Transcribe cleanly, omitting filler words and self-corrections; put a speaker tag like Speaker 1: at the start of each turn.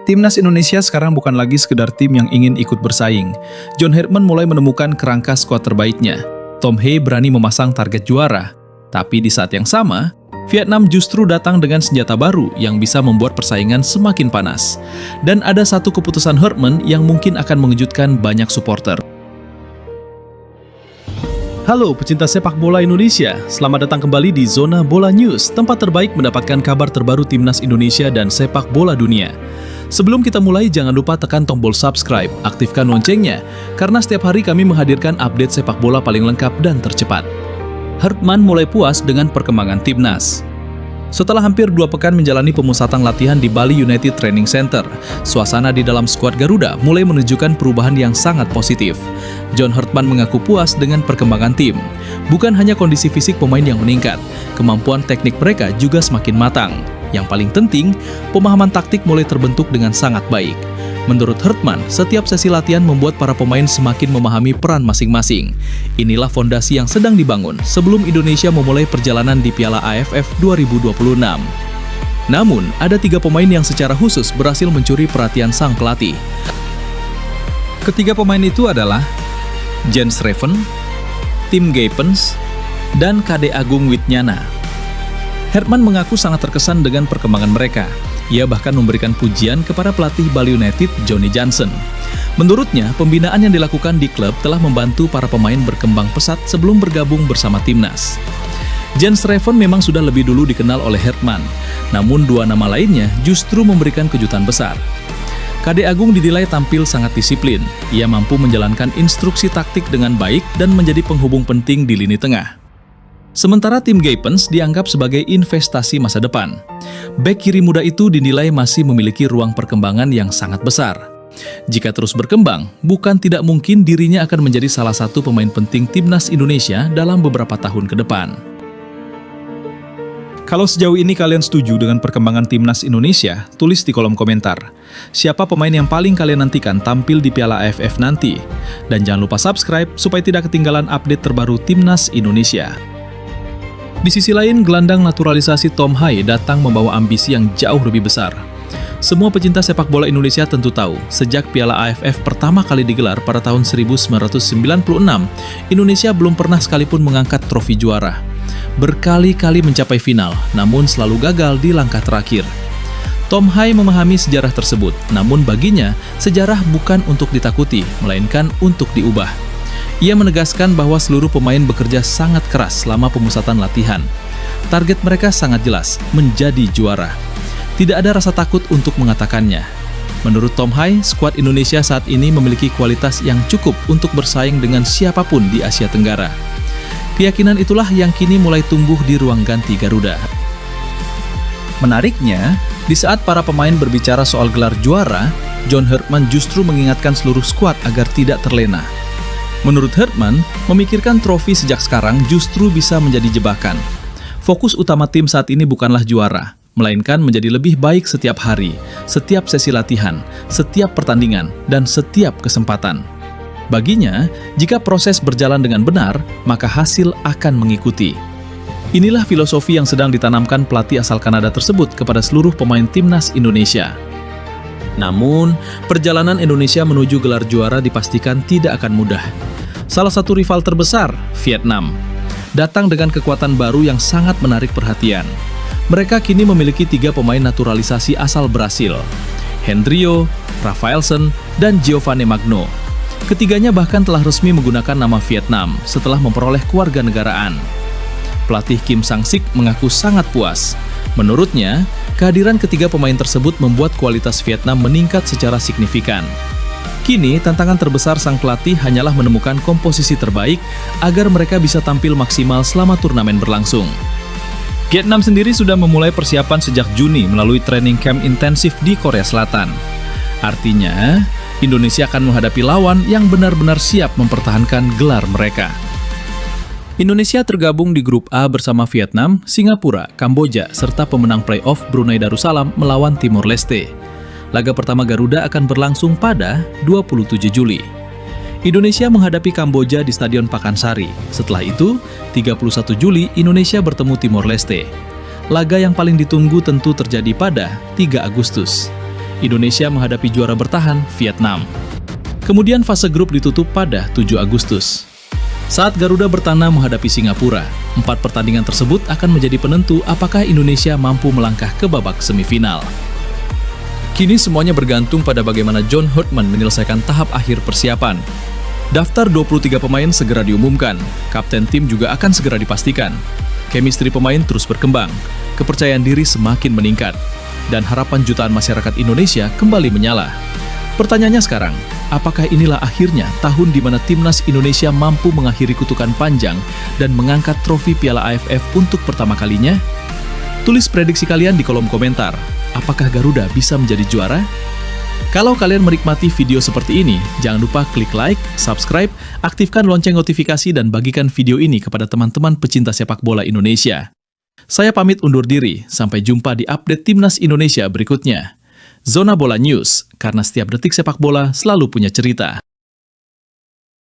Speaker 1: Timnas Indonesia sekarang bukan lagi sekedar tim yang ingin ikut bersaing. John Herdman mulai menemukan kerangka skuad terbaiknya. Tom Hye berani memasang target juara. Tapi di saat yang sama, Vietnam justru datang dengan senjata baru yang bisa membuat persaingan semakin panas. Dan ada satu keputusan Herdman yang mungkin akan mengejutkan banyak supporter. Halo pecinta sepak bola Indonesia, selamat datang kembali di Zona Bola News, tempat terbaik mendapatkan kabar terbaru Timnas Indonesia dan sepak bola dunia. Sebelum kita mulai, jangan lupa tekan tombol subscribe, aktifkan loncengnya, karena setiap hari kami menghadirkan update sepak bola paling lengkap dan tercepat. Herdman mulai puas dengan perkembangan Timnas. Setelah hampir 2 pekan menjalani pemusatan latihan di Bali United Training Center, suasana di dalam skuad Garuda mulai menunjukkan perubahan yang sangat positif. John Herdman mengaku puas dengan perkembangan tim. Bukan hanya kondisi fisik pemain yang meningkat, kemampuan teknik mereka juga semakin matang. Yang paling penting, pemahaman taktik mulai terbentuk dengan sangat baik. Menurut Herdman, setiap sesi latihan membuat para pemain semakin memahami peran masing-masing. Inilah fondasi yang sedang dibangun sebelum Indonesia memulai perjalanan di Piala AFF 2026. Namun, ada 3 pemain yang secara khusus berhasil mencuri perhatian sang pelatih. Ketiga pemain itu adalah Jens Schreven, Tim Gaypens, dan KD Agung Witnyana. Herdman mengaku sangat terkesan dengan perkembangan mereka. Ia bahkan memberikan pujian kepada pelatih Bali United, Johnny Johnson. Menurutnya, pembinaan yang dilakukan di klub telah membantu para pemain berkembang pesat sebelum bergabung bersama Timnas. Jens Schreven memang sudah lebih dulu dikenal oleh Herdman, namun 2 nama lainnya justru memberikan kejutan besar. KD Agung dinilai tampil sangat disiplin. Ia mampu menjalankan instruksi taktik dengan baik dan menjadi penghubung penting di lini tengah. Sementara Tim Gaypens dianggap sebagai investasi masa depan. Bek kiri muda itu dinilai masih memiliki ruang perkembangan yang sangat besar. Jika terus berkembang, bukan tidak mungkin dirinya akan menjadi salah satu pemain penting Timnas Indonesia dalam beberapa tahun ke depan. Kalau sejauh ini kalian setuju dengan perkembangan Timnas Indonesia, tulis di kolom komentar. Siapa pemain yang paling kalian nantikan tampil di Piala AFF nanti? Dan jangan lupa subscribe supaya tidak ketinggalan update terbaru Timnas Indonesia. Di sisi lain, gelandang naturalisasi Tom Hye datang membawa ambisi yang jauh lebih besar. Semua pecinta sepak bola Indonesia tentu tahu, sejak Piala AFF pertama kali digelar pada tahun 1996, Indonesia belum pernah sekalipun mengangkat trofi juara. Berkali-kali mencapai final, namun selalu gagal di langkah terakhir. Tom Hye memahami sejarah tersebut, namun baginya, sejarah bukan untuk ditakuti, melainkan untuk diubah. Ia menegaskan bahwa seluruh pemain bekerja sangat keras selama pemusatan latihan. Target mereka sangat jelas, menjadi juara. Tidak ada rasa takut untuk mengatakannya. Menurut Tom Hye, skuad Indonesia saat ini memiliki kualitas yang cukup untuk bersaing dengan siapapun di Asia Tenggara. Keyakinan itulah yang kini mulai tumbuh di ruang ganti Garuda. Menariknya, di saat para pemain berbicara soal gelar juara, John Herdman justru mengingatkan seluruh skuad agar tidak terlena. Menurut Herdman, memikirkan trofi sejak sekarang justru bisa menjadi jebakan. Fokus utama tim saat ini bukanlah juara, melainkan menjadi lebih baik setiap hari, setiap sesi latihan, setiap pertandingan, dan setiap kesempatan. Baginya, jika proses berjalan dengan benar, maka hasil akan mengikuti. Inilah filosofi yang sedang ditanamkan pelatih asal Kanada tersebut kepada seluruh pemain Timnas Indonesia. Namun, perjalanan Indonesia menuju gelar juara dipastikan tidak akan mudah. Salah satu rival terbesar, Vietnam, datang dengan kekuatan baru yang sangat menarik perhatian. Mereka kini memiliki 3 pemain naturalisasi asal Brasil, Hendrio, Rafaelsen, dan Giovanni Magno. Ketiganya bahkan telah resmi menggunakan nama Vietnam setelah memperoleh kewarganegaraan. Pelatih Kim Sang-sik mengaku sangat puas. Menurutnya, kehadiran ketiga pemain tersebut membuat kualitas Vietnam meningkat secara signifikan. Kini, tantangan terbesar sang pelatih hanyalah menemukan komposisi terbaik agar mereka bisa tampil maksimal selama turnamen berlangsung. Vietnam sendiri sudah memulai persiapan sejak Juni melalui training camp intensif di Korea Selatan. Artinya, Indonesia akan menghadapi lawan yang benar-benar siap mempertahankan gelar mereka. Indonesia tergabung di grup A bersama Vietnam, Singapura, Kamboja, serta pemenang playoff Brunei Darussalam melawan Timor Leste. Laga pertama Garuda akan berlangsung pada 27 Juli. Indonesia menghadapi Kamboja di Stadion Pakansari. Setelah itu, 31 Juli Indonesia bertemu Timor Leste. Laga yang paling ditunggu tentu terjadi pada 3 Agustus. Indonesia menghadapi juara bertahan, Vietnam. Kemudian fase grup ditutup pada 7 Agustus. Saat Garuda bertanah menghadapi Singapura, 4 pertandingan tersebut akan menjadi penentu apakah Indonesia mampu melangkah ke babak semifinal. Kini semuanya bergantung pada bagaimana John Herdman menyelesaikan tahap akhir persiapan. Daftar 23 pemain segera diumumkan, kapten tim juga akan segera dipastikan. Chemistry pemain terus berkembang, kepercayaan diri semakin meningkat, dan harapan jutaan masyarakat Indonesia kembali menyala. Pertanyaannya sekarang, apakah inilah akhirnya tahun di mana timnas Indonesia mampu mengakhiri kutukan panjang dan mengangkat trofi Piala AFF untuk pertama kalinya? Tulis prediksi kalian di kolom komentar. Apakah Garuda bisa menjadi juara? Kalau kalian menikmati video seperti ini, jangan lupa klik like, subscribe, aktifkan lonceng notifikasi dan bagikan video ini kepada teman-teman pecinta sepak bola Indonesia. Saya pamit undur diri, sampai jumpa di update Timnas Indonesia berikutnya. Zona Bola News, karena setiap detik sepak bola selalu punya cerita.